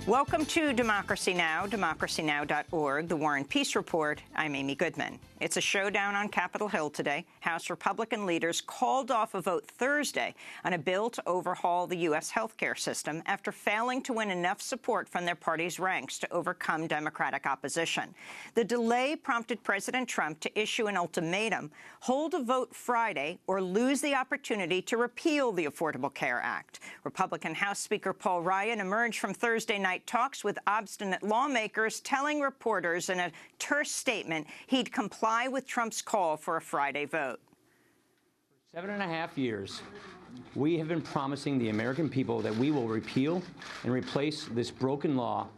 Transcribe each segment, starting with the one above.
Welcome to Democracy Now!, democracynow.org, the War and Peace Report. I'm Amy Goodman. It's a showdown on Capitol Hill today. House Republican leaders called off a vote Thursday on a bill to overhaul the U.S. healthcare system after failing to win enough support from their party's ranks to overcome Democratic opposition. The delay prompted President Trump to issue an ultimatum: hold a vote Friday or lose the opportunity to repeal the Affordable Care Act. Republican House Speaker Paul Ryan emerged from Thursday night talks with obstinate lawmakers, telling reporters in a terse statement he'd comply with Trump's call for a Friday vote. For 7.5 years, we have been promising the American people that we will repeal and replace this broken law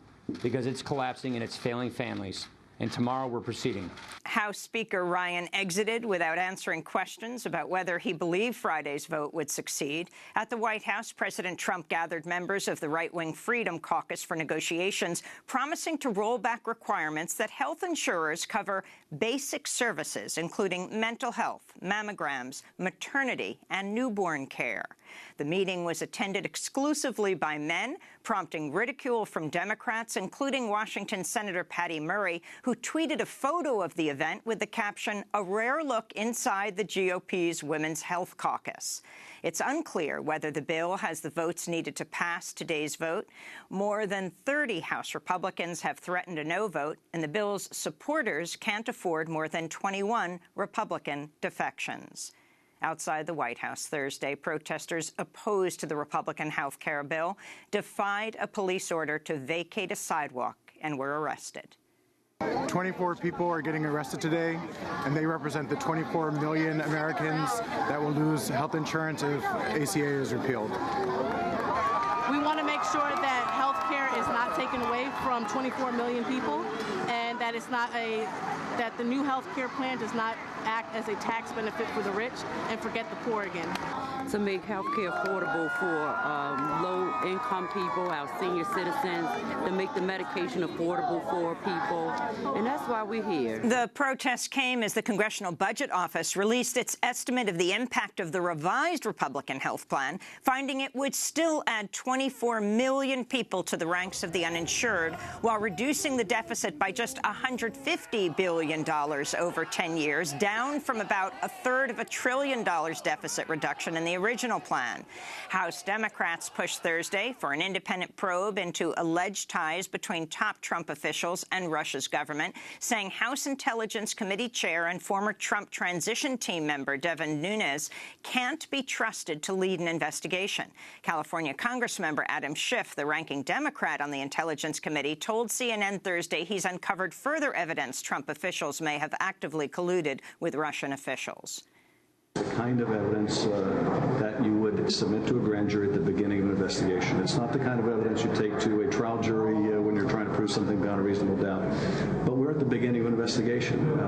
because it's collapsing and it's failing families. And tomorrow we're proceeding. House Speaker Ryan exited without answering questions about whether he believed Friday's vote would succeed. At the White House, President Trump gathered members of the right-wing Freedom Caucus for negotiations, promising to roll back requirements that health insurers cover basic services, including mental health, mammograms, maternity, and newborn care. The meeting was attended exclusively by men, prompting ridicule from Democrats, including Washington Senator Patty Murray, who tweeted a photo of the event with the caption, "A rare look inside the GOP's Women's Health Caucus." It's unclear whether the bill has the votes needed to pass today's vote. More than 30 House Republicans have threatened a no vote, and the bill's supporters can't afford more than 21 Republican defections. Outside the White House Thursday, protesters opposed to the Republican health care bill defied a police order to vacate a sidewalk and were arrested. 24 people are getting arrested today, and they represent the 24 million Americans that will lose health insurance if ACA is repealed. We want to make sure that health care is not taken away from 24 million people, and that it's not that the new health care plan does not act as a tax benefit for the rich and forget the poor again. To make health care affordable for low-income people, our senior citizens, to make the medication affordable for people, and that's why we're here. The protest came as the Congressional Budget Office released its estimate of the impact of the revised Republican health plan, finding it would still add 24 million people to the ranks of the uninsured, while reducing the deficit by just $150 billion over 10 years, down from about a third of $1 trillion deficit reduction in the original plan. House Democrats pushed Thursday for an independent probe into alleged ties between top Trump officials and Russia's government, saying House Intelligence Committee Chair and former Trump transition team member Devin Nunes can't be trusted to lead an investigation. California Congressmember Adam Schiff, the ranking Democrat on the Intelligence Committee, told CNN Thursday he's uncovered further evidence Trump officials may have actively colluded with Russian officials. The kind of evidence that you would submit to a grand jury at the beginning of an investigation. It's not the kind of evidence you take to a trial jury when you're trying to prove something beyond a reasonable doubt. But we're at the beginning of an investigation,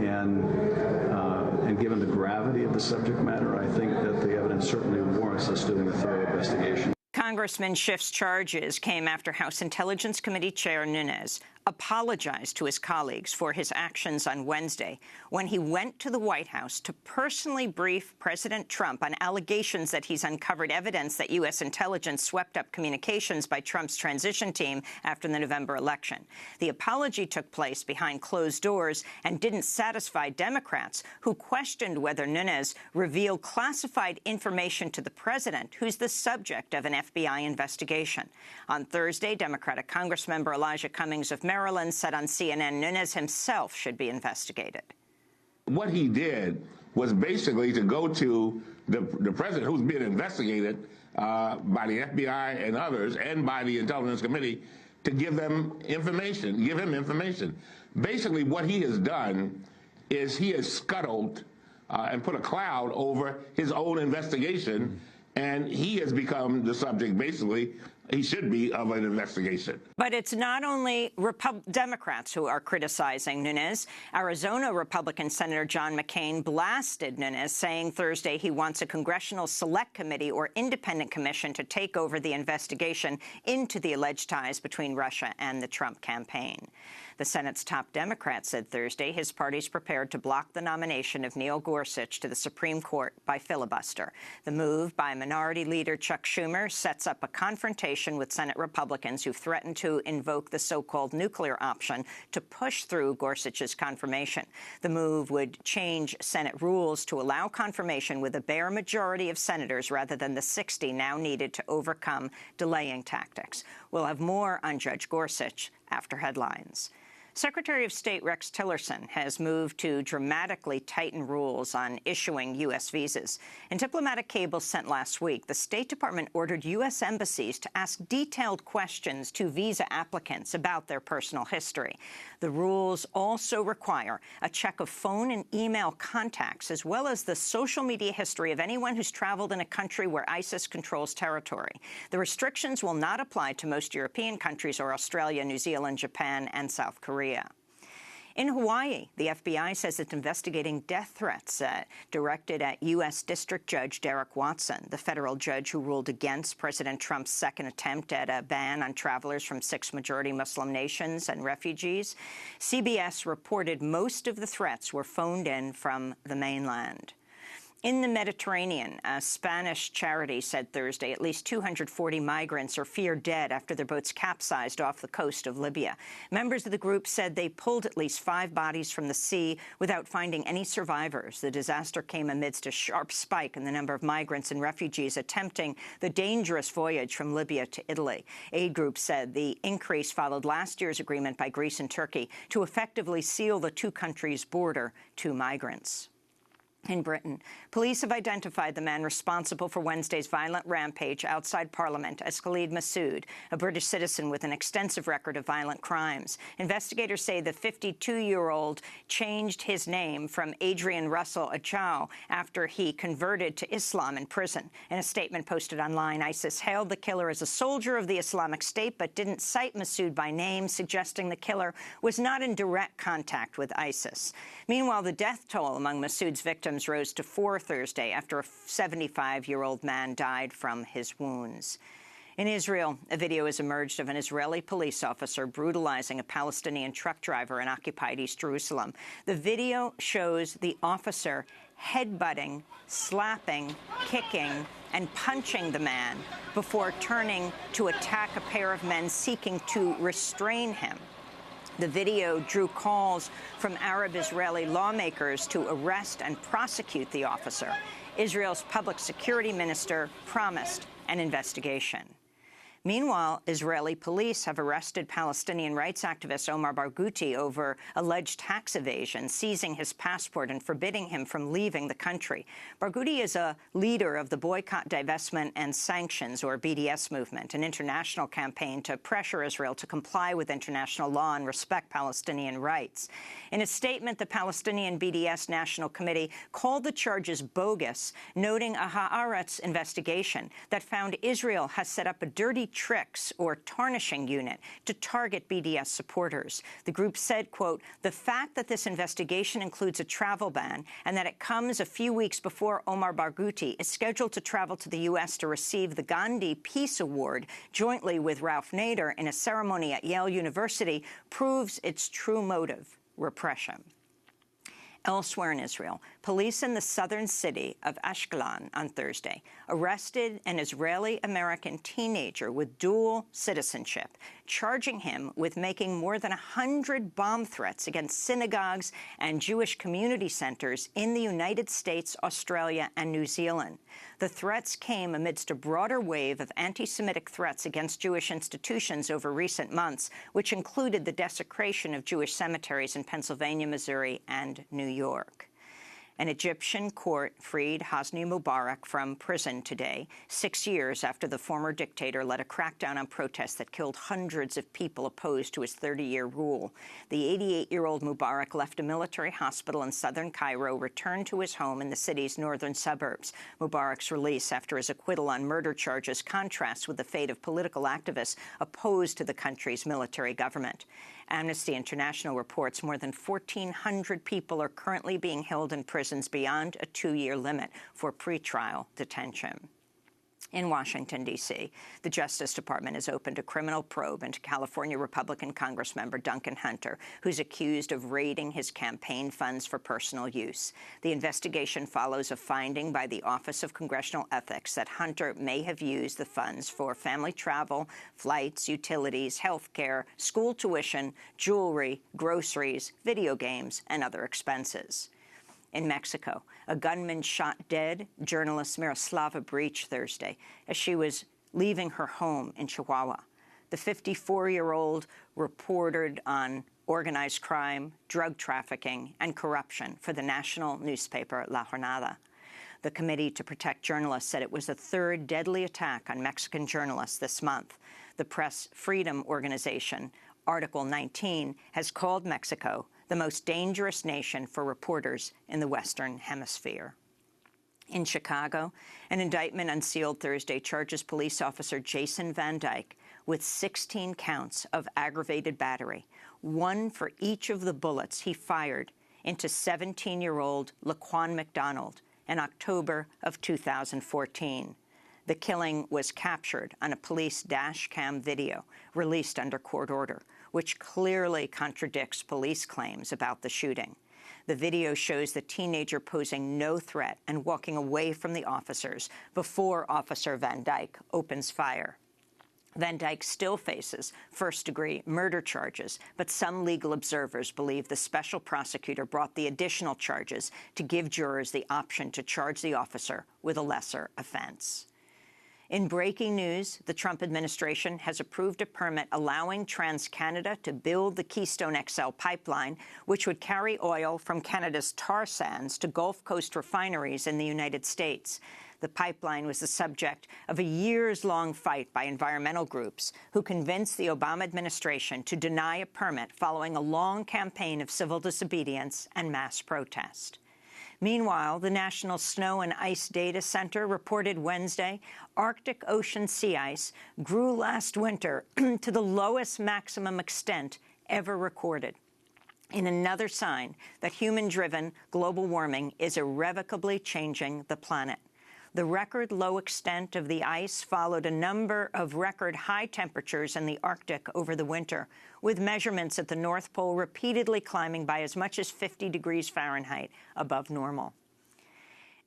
and given the gravity of the subject matter, I think that the evidence certainly warrants us doing a thorough investigation. Congressman Schiff's charges came after House Intelligence Committee Chair Nunes apologized to his colleagues for his actions on Wednesday when he went to the White House to personally brief President Trump on allegations that he's uncovered evidence that U.S. intelligence swept up communications by Trump's transition team after the November election. The apology took place behind closed doors and didn't satisfy Democrats, who questioned whether Nunes revealed classified information to the president, who's the subject of an FBI investigation. On Thursday, Democratic Congressmember Elijah Cummings of Maryland said on CNN Nunes himself should be investigated. What he did was basically to go to the president, who's being investigated by the FBI and others, and by the Intelligence Committee, to give him information. Basically, what he has done is he has scuttled and put a cloud over his own investigation, and he has become the subject, basically, he should be, of an investigation. But it's not only Democrats who are criticizing Nunes. Arizona Republican Senator John McCain blasted Nunes, saying Thursday he wants a congressional select committee or independent commission to take over the investigation into the alleged ties between Russia and the Trump campaign. The Senate's top Democrat said Thursday his party's prepared to block the nomination of Neil Gorsuch to the Supreme Court by filibuster. The move by Minority Leader Chuck Schumer sets up a confrontation coalition with Senate Republicans who've threatened to invoke the so-called nuclear option to push through Gorsuch's confirmation. The move would change Senate rules to allow confirmation with a bare majority of senators rather than the 60 now needed to overcome delaying tactics. We'll have more on Judge Gorsuch after headlines. Secretary of State Rex Tillerson has moved to dramatically tighten rules on issuing U.S. visas. In diplomatic cables sent last week, the State Department ordered U.S. embassies to ask detailed questions to visa applicants about their personal history. The rules also require a check of phone and email contacts, as well as the social media history of anyone who's traveled in a country where ISIS controls territory. The restrictions will not apply to most European countries or Australia, New Zealand, Japan, and South Korea. In Hawaii, the FBI says it's investigating death threats directed at U.S. District Judge Derek Watson, the federal judge who ruled against President Trump's second attempt at a ban on travelers from 6 majority Muslim nations and refugees. CBS reported most of the threats were phoned in from the mainland. In the Mediterranean, a Spanish charity said Thursday at least 240 migrants are feared dead after their boats capsized off the coast of Libya. Members of the group said they pulled at least 5 bodies from the sea without finding any survivors. The disaster came amidst a sharp spike in the number of migrants and refugees attempting the dangerous voyage from Libya to Italy. Aid groups said the increase followed last year's agreement by Greece and Turkey to effectively seal the 2 countries' border to migrants. In Britain, police have identified the man responsible for Wednesday's violent rampage outside Parliament as Khalid Massoud, a British citizen with an extensive record of violent crimes. Investigators say the 52-year-old changed his name from Adrian Russell Achow after he converted to Islam in prison. In a statement posted online, ISIS hailed the killer as a soldier of the Islamic State but didn't cite Massoud by name, suggesting the killer was not in direct contact with ISIS. Meanwhile, the death toll among Massoud's victims rose to 4 Thursday after a 75-year-old man died from his wounds. In Israel, a video has emerged of an Israeli police officer brutalizing a Palestinian truck driver in occupied East Jerusalem. The video shows the officer headbutting, slapping, kicking, and punching the man before turning to attack a pair of men seeking to restrain him. The video drew calls from Arab-Israeli lawmakers to arrest and prosecute the officer. Israel's public security minister promised an investigation. Meanwhile, Israeli police have arrested Palestinian rights activist Omar Barghouti over alleged tax evasion, seizing his passport and forbidding him from leaving the country. Barghouti is a leader of the Boycott, Divestment and Sanctions, or BDS movement, an international campaign to pressure Israel to comply with international law and respect Palestinian rights. In a statement, the Palestinian BDS National Committee called the charges bogus, noting a Haaretz investigation that found Israel has set up a dirty tricks or tarnishing unit to target BDS supporters. The group said, quote, "The fact that this investigation includes a travel ban and that it comes a few weeks before Omar Barghouti is scheduled to travel to the U.S. to receive the Gandhi Peace Award jointly with Ralph Nader in a ceremony at Yale University proves its true motive, repression." Elsewhere in Israel, police in the southern city of Ashkelon on Thursday arrested an Israeli-American teenager with dual citizenship, charging him with making more than 100 bomb threats against synagogues and Jewish community centers in the United States, Australia, and New Zealand. The threats came amidst a broader wave of anti-Semitic threats against Jewish institutions over recent months, which included the desecration of Jewish cemeteries in Pennsylvania, Missouri, and New York. An Egyptian court freed Hosni Mubarak from prison today, 6 years after the former dictator led a crackdown on protests that killed hundreds of people opposed to his 30-year rule. The 88-year-old Mubarak left a military hospital in southern Cairo, returned to his home in the city's northern suburbs. Mubarak's release after his acquittal on murder charges contrasts with the fate of political activists opposed to the country's military government. Amnesty International reports more than 1,400 people are currently being held in prisons beyond a 2-year limit for pretrial detention. In Washington, D.C., the Justice Department has opened a criminal probe into California Republican Congressmember Duncan Hunter, who's accused of raiding his campaign funds for personal use. The investigation follows a finding by the Office of Congressional Ethics that Hunter may have used the funds for family travel, flights, utilities, health care, school tuition, jewelry, groceries, video games, and other expenses. In Mexico, a gunman shot dead journalist Miroslava Breach Thursday as she was leaving her home in Chihuahua. The 54-year-old reported on organized crime, drug trafficking, and corruption for the national newspaper La Jornada. The Committee to Protect Journalists said it was the third deadly attack on Mexican journalists this month. The press freedom organization, Article 19, has called Mexico the most dangerous nation for reporters in the Western Hemisphere. In Chicago, an indictment unsealed Thursday charges police officer Jason Van Dyke with 16 counts of aggravated battery, one for each of the bullets he fired into 17-year-old Laquan McDonald in October of 2014. The killing was captured on a police dash cam video released under court order, which clearly contradicts police claims about the shooting. The video shows the teenager posing no threat and walking away from the officers before Officer Van Dyke opens fire. Van Dyke still faces first-degree murder charges, but some legal observers believe the special prosecutor brought the additional charges to give jurors the option to charge the officer with a lesser offense. In breaking news, the Trump administration has approved a permit allowing TransCanada to build the Keystone XL pipeline, which would carry oil from Canada's tar sands to Gulf Coast refineries in the United States. The pipeline was the subject of a years-long fight by environmental groups who convinced the Obama administration to deny a permit following a long campaign of civil disobedience and mass protest. Meanwhile, the National Snow and Ice Data Center reported Wednesday Arctic Ocean sea ice grew last winter to the lowest maximum extent ever recorded, in another sign that human-driven global warming is irrevocably changing the planet. The record low extent of the ice followed a number of record high temperatures in the Arctic over the winter, with measurements at the North Pole repeatedly climbing by as much as 50 degrees Fahrenheit above normal.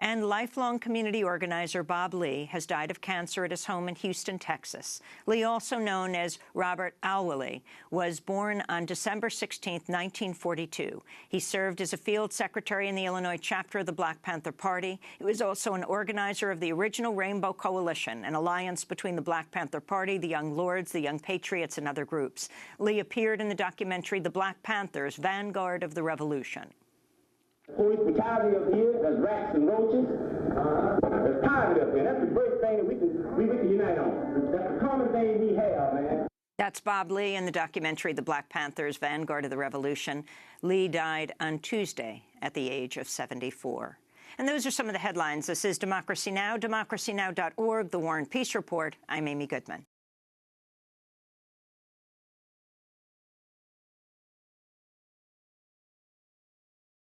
And lifelong community organizer Bob Lee has died of cancer at his home in Houston, Texas. Lee, also known as Robert Alwilly, was born on December 16, 1942. He served as a field secretary in the Illinois chapter of the Black Panther Party. He was also an organizer of the original Rainbow Coalition, an alliance between the Black Panther Party, the Young Lords, the Young Patriots, and other groups. Lee appeared in the documentary The Black Panthers, Vanguard of the Revolution. Police brutality up here, there's rats and roaches, there's poverty up here. That's the great thing that we can unite on. That's the common thing we have, man. That's Bob Lee in the documentary The Black Panthers, Vanguard of the Revolution. Lee died on Tuesday at the age of 74. And those are some of the headlines. This is Democracy Now!, democracynow.org, The War and Peace Report. I'm Amy Goodman.